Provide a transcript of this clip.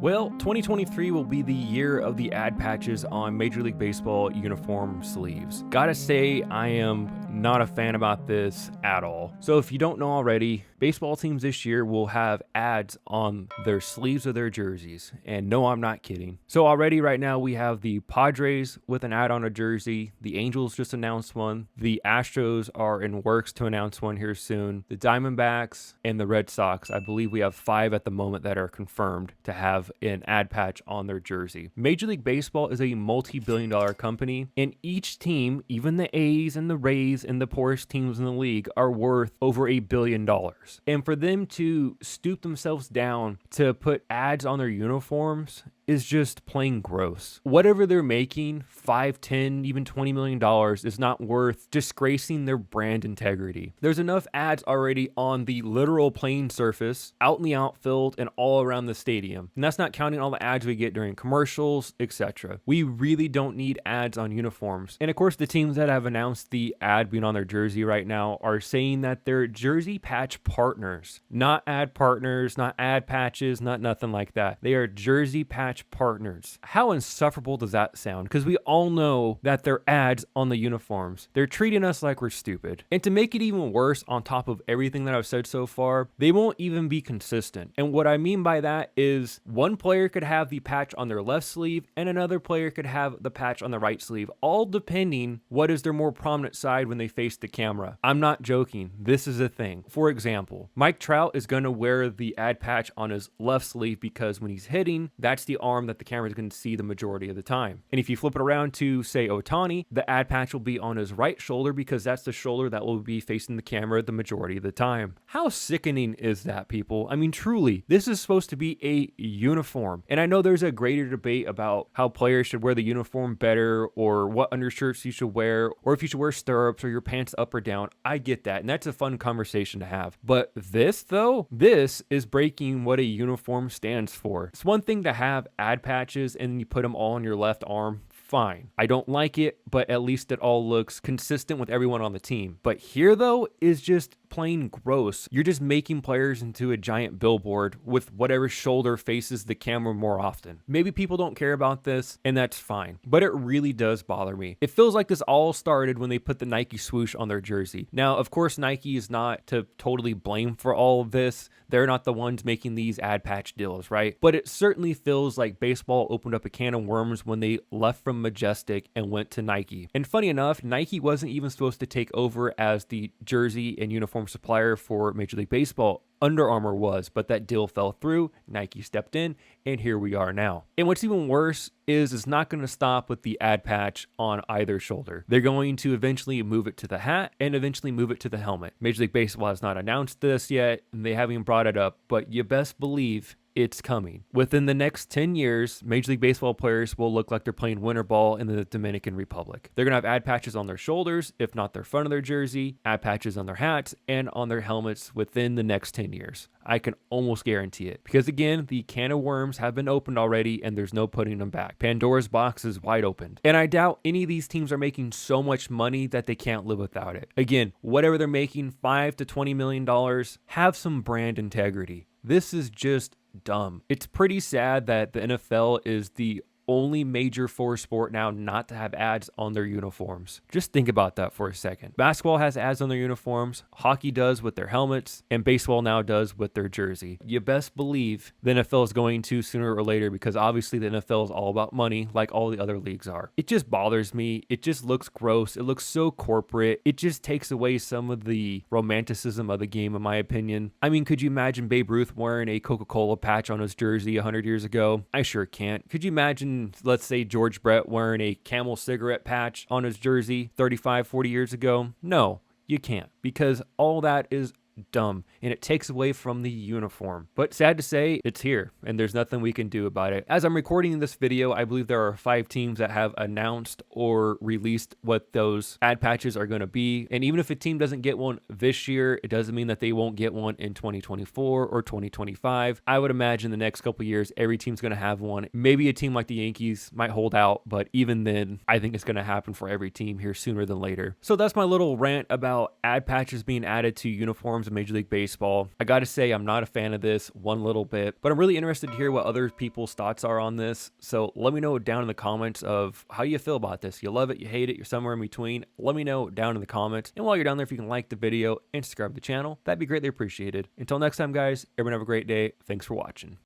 Well, 2023 will be the year of the ad patches on Major League Baseball uniform sleeves. Gotta say, I am not a fan about this at all. So if you don't know already, baseball teams this year will have ads on their sleeves of their jerseys. And no, I'm not kidding. So already right now we have the Padres with an ad on a jersey. The Angels just announced one. The Astros are in works to announce one here soon. The Diamondbacks and the Red Sox, I believe we have 5 at the moment that are confirmed to have an ad patch on their jersey. Major League Baseball is a multi-billion-dollar company, and each team, even the A's and the Rays and the poorest teams in the league, are worth over $1 billion. And for them to stoop themselves down to put ads on their uniforms is just plain gross. Whatever they're making, $5, $10, even $20 million is not worth disgracing their brand integrity. There's enough ads already on the literal playing surface, out in the outfield, and all around the stadium. And that's not counting all the ads we get during commercials, etc. We really don't need ads on uniforms. And of course, the teams that have announced the ad being on their jersey right now are saying that they're jersey patch partners, not ad partners, not ad patches, not nothing like that. They are jersey patch partners. How insufferable does that sound? Because we all know that they're ads on the uniforms. They're treating us like we're stupid. And to make it even worse, on top of everything that I've said so far, they won't even be consistent. And what I mean by that is one player could have the patch on their left sleeve and another player could have the patch on the right sleeve, all depending what is their more prominent side when they face the camera. I'm not joking. This is a thing. For example, Mike Trout is going to wear the ad patch on his left sleeve because when he's hitting, that's the arm that the camera is going to see the majority of the time. And if you flip it around to, say, Ohtani, the ad patch will be on his right shoulder because that's the shoulder that will be facing the camera the majority of the time. How sickening is that, people? I mean, truly, this is supposed to be a uniform. And I know there's a greater debate about how players should wear the uniform better or what undershirts you should wear or if you should wear stirrups or your pants up or down. I get that. And that's a fun conversation to have. But this, though, this is breaking what a uniform stands for. It's one thing to have ad patches and you put them all on your left arm. Fine. I don't like it, but at least it all looks consistent with everyone on the team. But here, though, is just plain gross. You're just making players into a giant billboard with whatever shoulder faces the camera more often. Maybe people don't care about this, and that's fine, but it really does bother me. It feels like this all started when they put the Nike swoosh on their jersey. Now, of course, Nike is not to totally blame for all of this. They're not the ones making these ad patch deals, right? But it certainly feels like baseball opened up a can of worms when they left from Majestic and went to Nike. And funny enough, Nike wasn't even supposed to take over as the jersey and uniform supplier for Major League Baseball. Under Armour was, but that deal fell through. Nike stepped in, and here we are now. And what's even worse is it's not going to stop with the ad patch on either shoulder. They're going to eventually move it to the hat and eventually move it to the helmet. Major League Baseball has not announced this yet, and they haven't even brought it up, but you best believe it's coming. Within the next 10 years, Major League Baseball players will look like they're playing winter ball in the Dominican Republic. They're going to have ad patches on their shoulders, if not their front of their jersey, ad patches on their hats, and on their helmets within the next 10 years. I can almost guarantee it. Because again, the can of worms have been opened already and there's no putting them back. Pandora's box is wide open. And I doubt any of these teams are making so much money that they can't live without it. Again, whatever they're making, $5 to $20 million, have some brand integrity. This is just dumb. It's pretty sad that the NFL is the only major four sport now not to have ads on their uniforms. Just think about that for a second. Basketball has ads on their uniforms, hockey does with their helmets, and baseball now does with their jersey. You best believe the NFL is going to sooner or later because obviously the NFL is all about money like all the other leagues are. It just bothers me. It just looks gross. It looks so corporate. It just takes away some of the romanticism of the game, in my opinion. I mean, could you imagine Babe Ruth wearing a Coca-Cola patch on his jersey 100 years ago? I sure can't. Could you imagine, let's say, George Brett wearing a Camel cigarette patch on his jersey 35, 40 years ago? No, you can't, because all that is dumb and it takes away from the uniform. But sad to say, it's here and there's nothing we can do about it. As I'm recording this video, I believe there are 5 teams that have announced or released what those ad patches are going to be. And even if a team doesn't get one this year, it doesn't mean that they won't get one in 2024 or 2025. I would imagine the next couple years, every team's going to have one. Maybe a team like the Yankees might hold out, but even then, I think it's going to happen for every team here sooner than later. So that's my little rant about ad patches being added to uniforms uniforms in Major League Baseball. I gotta say, I'm not a fan of this one little bit, but I'm really interested to hear what other people's thoughts are on this. So let me know down in the comments of how you feel about this. You love it, you hate it, you're somewhere in between. Let me know down in the comments. And while you're down there, if you can like the video and subscribe to the channel, that'd be greatly appreciated. Until next time, guys, everyone have a great day. Thanks for watching.